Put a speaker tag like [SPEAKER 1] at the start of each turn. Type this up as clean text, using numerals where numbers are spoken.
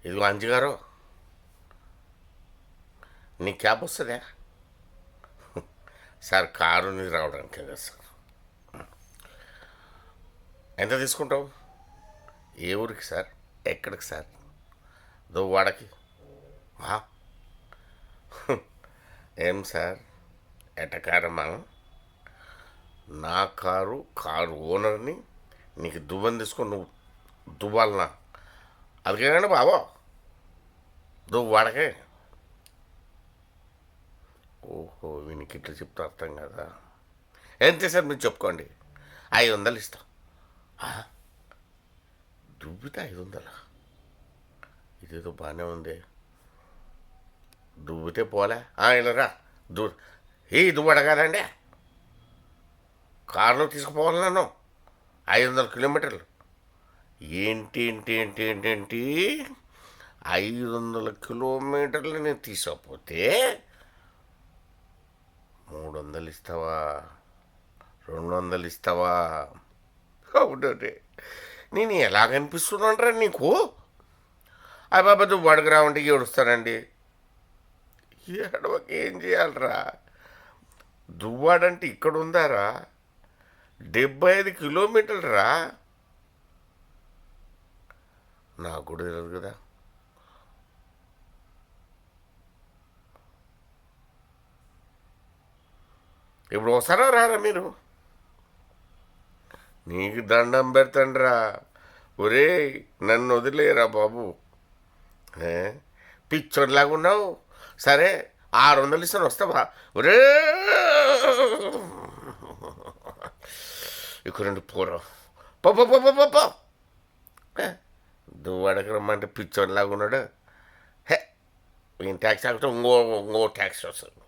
[SPEAKER 1] ఇదిగో అంజి గారు, నీ క్యాబ్ వస్తుందా? సార్ కారు నీకు రావడానికి కదా సార్. ఎంత తీసుకుంటావు? ఏ ఊరికి సార్? ఎక్కడికి సార్? దువ్వాడకి? ఆ? ఏం సార్ ఎటకారమా? నా కారు ఓనర్ని నీకు దువ్వని తీసుకొని నువ్వు దువ్వాలనా? అది కానీ బాబా దువ్వాడకే. ఓహో, వీనికి ఇట్లా చెప్తే అర్థం కదా. ఎంత సార్ మీరు చెప్పుకోండి. 500 ఇస్తా. ఆ? దువ్వితే 500? ఇదేదో బాగానే ఉంది. దువ్వితే పోలే. ఇలా దు దువ్వు అడగాలండి. కారులో తీసుకుపోవాలి నన్ను 500 కిలోమీటర్లు. ఏంటి ఏంటి ఏంటి ఏంటి ఏంటి 500 కిలోమీటర్లు నేను తీసుకోకపోతే 300 ఇస్తావా? 200 ఇస్తావా? అవునండి. నేను ఎలాగనిపిస్తున్నానరా నీకు? బాబా నువ్వు వాడికి రావండి ఏడుస్తానండి. ఏడవకి ఏం చేయాలరా? దువ్వాడంటే ఇక్కడ ఉందారా? 75 కిలోమీటర్లు రా. నాకు కూడా తెలియదు కదా. ఇప్పుడు వస్తారా రారా మీరు? నీకు దండం పెడతాండ్రా. ఒరే నన్ను వదిలేరా బాబు. పిచ్చోడ్లాగా ఉన్నావు. సరే 600 ఇస్తాను, వస్తావా? ఒరే ఇక్కడ నుండి పోరా. పో దువ్వాడకి రమ్మంటే పిచ్చోడ్లాగా ఉన్నాడు. హే, ఈయన ట్యాక్స్ ఆగితే ఇంకో ట్యాక్స్ వస్తుంది.